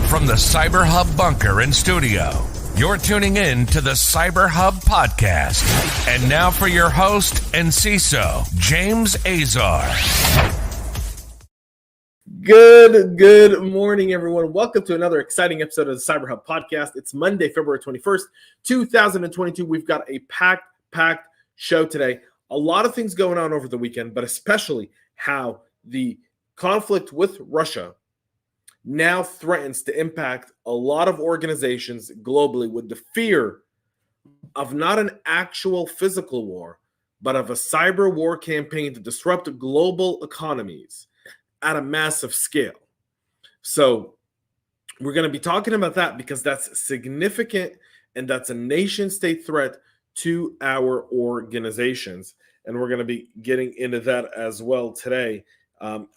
From the CyberHub bunker and studio, you're tuning in to the CyberHub Podcast. And now for your host and CISO, James Azar. Good morning, everyone. Welcome to another exciting episode of the CyberHub Podcast. It's Monday, February 21st, 2022. We've got a packed show today. A lot of things going on over the weekend, but especially how the conflict with Russia now threatens to impact a lot of organizations globally with the fear of not an actual physical war, but of a cyber war campaign to disrupt global economies at a massive scale. So we're going to be talking about that because that's significant and that's a nation state threat to our organizations. And we're going to be getting into that as well today,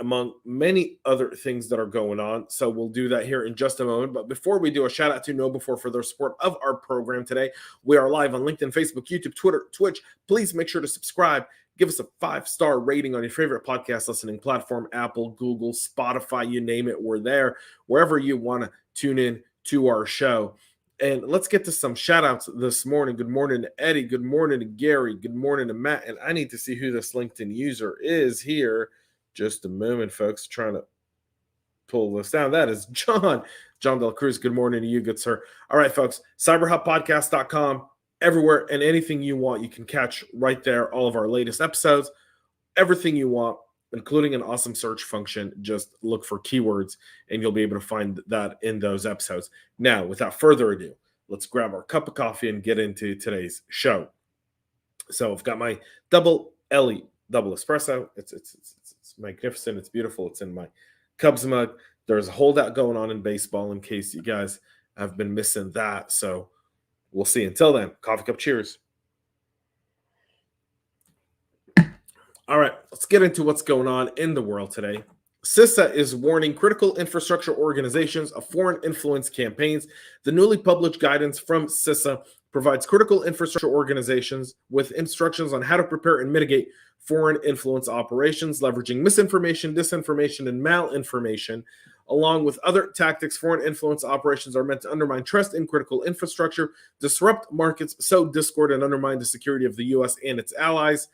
among many other things that are going on. So we'll do that here in just a moment. But before we do, a shout out to KnowBe4 for their support of our program today. We are live on LinkedIn, Facebook, YouTube, Twitter, Twitch. Please make sure to subscribe. Give us a 5-star rating on your favorite podcast listening platform, Apple, Google, Spotify, you name it. We're there, wherever you want to tune in to our show. And let's get to some shout outs this morning. Good morning to Eddie. Good morning to Gary. Good morning to Matt. And I need to see who this LinkedIn user is here. Just a moment, folks. Trying to pull this down. That is John Del Cruz. Good morning to you, good sir. All right, folks. CyberHubPodcast.com. Everywhere and anything you want, you can catch right there. All of our latest episodes, everything you want, including an awesome search function. Just look for keywords and you'll be able to find that in those episodes. Now, without further ado, let's grab our cup of coffee and get into today's show. So I've got my double espresso. It's magnificent. It's beautiful. It's in my Cubs mug. There's a holdout going on in baseball in case you guys have been missing that. So we'll see. Until then, coffee cup cheers. All right, let's get into what's going on in the world today. CISA is warning critical infrastructure organizations of foreign influence campaigns. The newly published guidance from CISA provides critical infrastructure organizations with instructions on how to prepare and mitigate foreign influence operations, leveraging misinformation, disinformation, and malinformation. Along with other tactics, foreign influence operations are meant to undermine trust in critical infrastructure, disrupt markets, sow discord, and undermine the security of the U.S. and its allies.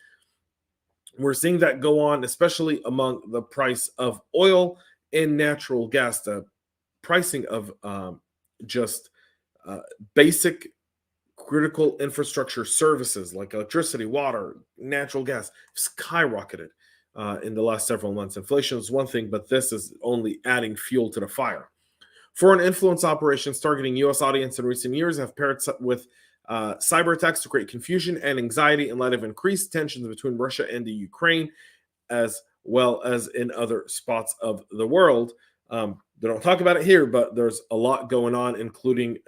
We're seeing that go on, especially among the price of oil and natural gas. The pricing of basic critical infrastructure services like electricity, water, natural gas skyrocketed in the last several months. Inflation is one thing, but this is only adding fuel to the fire. Foreign influence operations targeting U.S. audience in recent years have paired with cyber attacks to create confusion and anxiety in light of increased tensions between Russia and the Ukraine, as well as in other spots of the world. They don't talk about it here, but there's a lot going on, including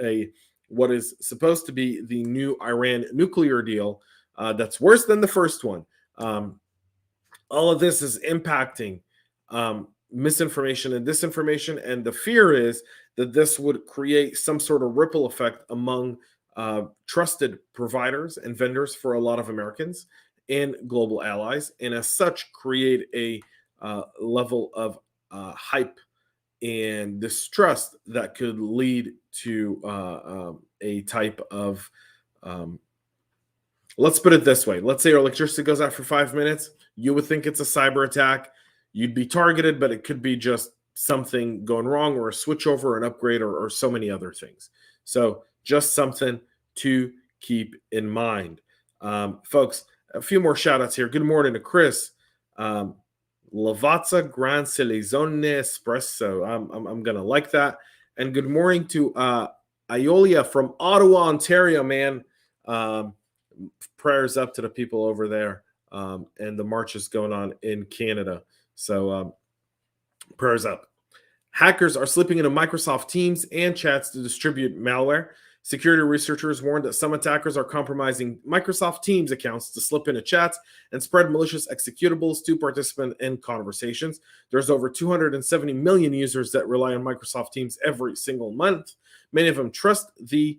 what is supposed to be the new Iran nuclear deal that's worse than the first one. All of this is impacting misinformation and disinformation, and the fear is that this would create some sort of ripple effect among trusted providers and vendors for a lot of Americans and global allies, and as such create a level of hype and distrust that could lead to a type of let's put it this way. Let's say your electricity goes out for 5 minutes. You would think it's a cyber attack. You'd be targeted, but it could be just something going wrong or a switchover or an upgrade or so many other things. So just something to keep in mind. Folks, a few more shout outs here. Good morning to Chris. Lavazza Gran Selezone Espresso. I'm going to like that. And good morning to Iolia from Ottawa, Ontario, man. Prayers up to the people over there and the marches going on in Canada. So prayers up. Hackers are slipping into Microsoft Teams and chats to distribute malware. Security researchers warned that some attackers are compromising Microsoft Teams accounts to slip into chats and spread malicious executables to participants in conversations. There's over 270 million users that rely on Microsoft Teams every single month. Many of them trust the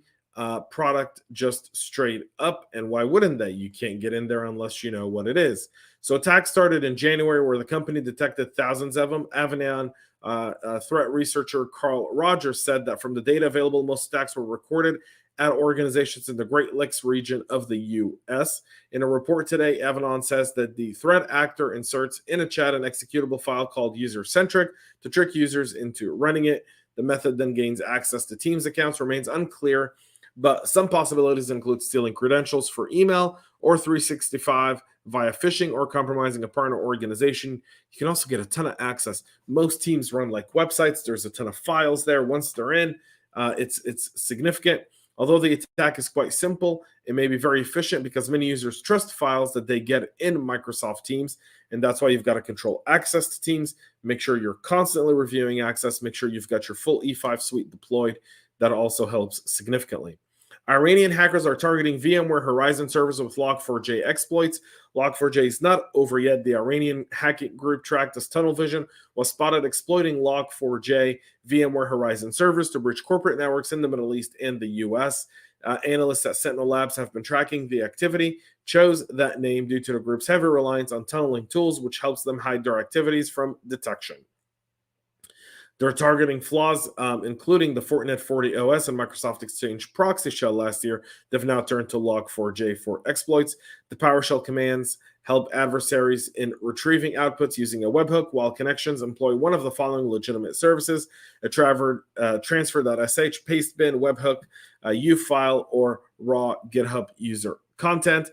product just straight up. And why wouldn't they? You can't get in there unless you know what it is. So attacks started in January where the company detected thousands of them. Avignon Threat researcher Carl Rogers said that from the data available, most attacks were recorded at organizations in the Great Lakes region of the U.S. In a report today, Avanan says that the threat actor inserts in a chat an executable file called user-centric to trick users into running it. The method then gains access to Teams accounts, remains unclear, but some possibilities include stealing credentials for email or 365 via phishing or compromising a partner organization. You can also get a ton of access. Most teams run like websites. There's a ton of files there. Once they're in, it's significant. Although the attack is quite simple, it may be very efficient because many users trust files that they get in Microsoft Teams, and that's why you've got to control access to Teams. Make sure you're constantly reviewing access. Make sure you've got your full E5 suite deployed. That also helps significantly. Iranian hackers are targeting VMware Horizon servers with Log4j exploits. Log4j is not over yet. The Iranian hacking group tracked as tunnel vision was spotted exploiting Log4j VMware Horizon servers to breach corporate networks in the Middle East and the U.S. Analysts at Sentinel Labs have been tracking the activity, chose that name due to the group's heavy reliance on tunneling tools, which helps them hide their activities from detection. They're targeting flaws, including the Fortinet 40 OS and Microsoft Exchange proxy shell last year. They've now turned to Log4j for exploits. The PowerShell commands help adversaries in retrieving outputs using a webhook, while connections employ one of the following legitimate services: a transfer.sh, pastebin, webhook, ufile, or raw GitHub user content.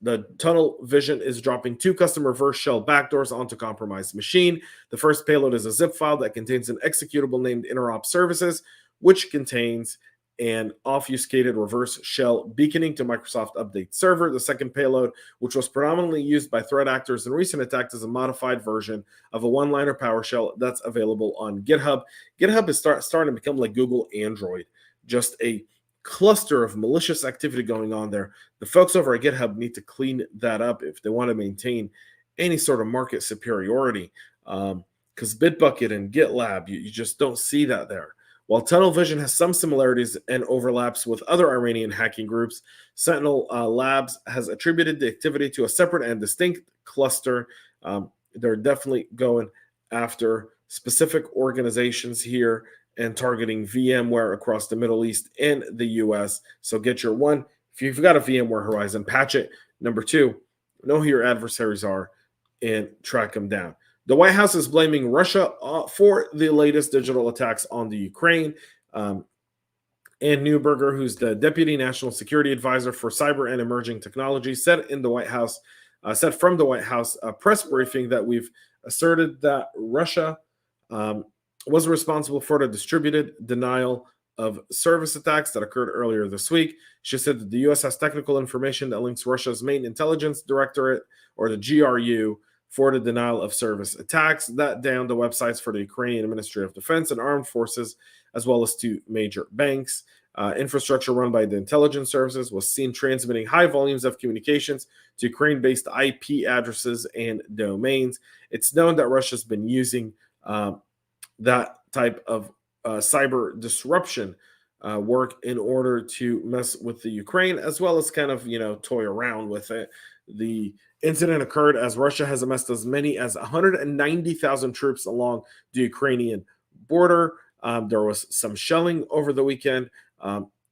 The tunnel vision is dropping 2 custom reverse shell backdoors onto compromised machine. The first payload is a zip file that contains an executable named interop services, which contains an obfuscated reverse shell beaconing to Microsoft Update Server. The second payload, which was predominantly used by threat actors in recent attacks, is a modified version of a one-liner PowerShell that's available on GitHub. GitHub is starting to become like Google Android, just a cluster of malicious activity going on there. The folks over at GitHub need to clean that up if they want to maintain any sort of market superiority, because Bitbucket and GitLab, you just don't see that there. While Tunnel Vision has some similarities and overlaps with other Iranian hacking groups, Sentinel Labs has attributed the activity to a separate and distinct cluster. They're definitely going after specific organizations here and targeting VMware across the Middle East and the US. So get your one. If you've got a VMware Horizon, patch it. Number 2, know who your adversaries are and track them down. The White House is blaming Russia for the latest digital attacks on the Ukraine. Ann Neuberger, who's the Deputy National Security Advisor for Cyber and Emerging Technology, said from the White House press briefing that we've asserted that Russia was responsible for the distributed denial of service attacks that occurred earlier this week. She said that the U.S. has technical information that links Russia's main intelligence directorate, or the GRU, for the denial of service attacks. That downed the websites for the Ukrainian Ministry of Defense and Armed Forces, as well as 2 major banks. Infrastructure run by the intelligence services was seen transmitting high volumes of communications to Ukraine-based IP addresses and domains. It's known that Russia's been using that type of cyber disruption work in order to mess with the Ukraine, as well as kind of, toy around with it. The incident occurred as Russia has amassed as many as 190,000 troops along the Ukrainian border. There was some shelling over the weekend.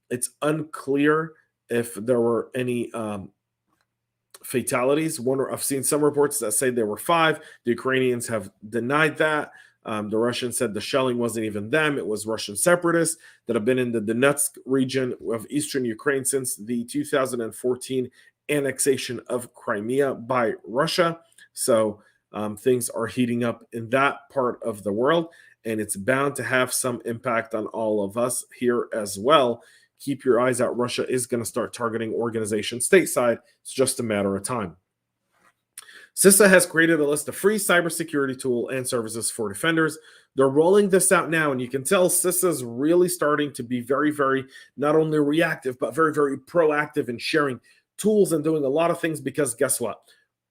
It's unclear if there were any fatalities. I've seen some reports that say there were 5. The Ukrainians have denied that. The Russians said the shelling wasn't even them. It was Russian separatists that have been in the Donetsk region of eastern Ukraine since the 2014 annexation of Crimea by Russia. So things are heating up in that part of the world, and it's bound to have some impact on all of us here as well. Keep your eyes out. Russia is going to start targeting organizations stateside. It's just a matter of time. CISA has created a list of free cybersecurity tool and services for defenders. They're rolling this out now, and you can tell CISA is really starting to be very, very not only reactive, but very, very proactive in sharing tools and doing a lot of things, because guess what?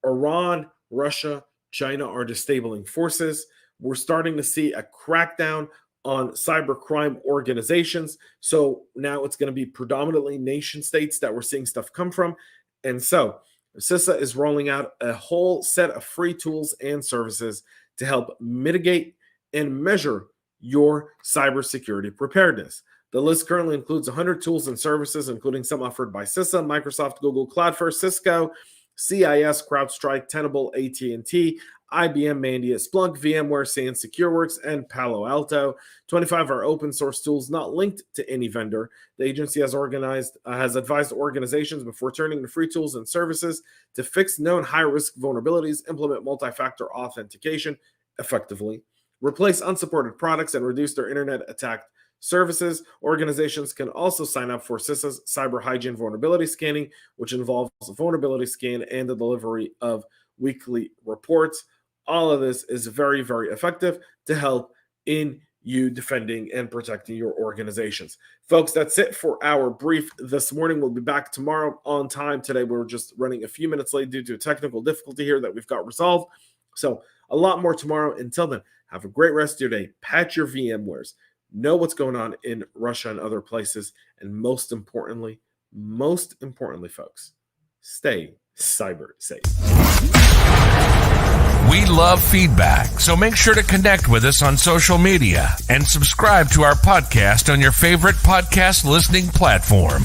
Iran, Russia, China are destabilizing forces. We're starting to see a crackdown on cybercrime organizations. So now it's going to be predominantly nation states that we're seeing stuff come from. And so CISA is rolling out a whole set of free tools and services to help mitigate and measure your cybersecurity preparedness. The list currently includes 100 tools and services, including some offered by CISA, Microsoft, Google, Cloudflare, Cisco, CIS, CrowdStrike, Tenable, AT&T, IBM, Mandiant, Splunk, VMware, SAN, SecureWorks, and Palo Alto. 25 are open source tools not linked to any vendor. The agency has advised organizations before turning to free tools and services to fix known high-risk vulnerabilities, implement multi-factor authentication effectively, replace unsupported products, and reduce their internet attack services. Organizations can also sign up for CISA's cyber hygiene vulnerability scanning, which involves a vulnerability scan and the delivery of weekly reports. All of this is very, very effective to help in you defending and protecting your organizations. Folks, that's it for our brief this morning. We'll be back tomorrow on time. Today, we're just running a few minutes late due to a technical difficulty here that we've got resolved. So a lot more tomorrow. Until then, have a great rest of your day. Patch your VMwares. Know what's going on in Russia and other places. And most importantly, folks, stay cyber safe. We love feedback, so make sure to connect with us on social media and subscribe to our podcast on your favorite podcast listening platform.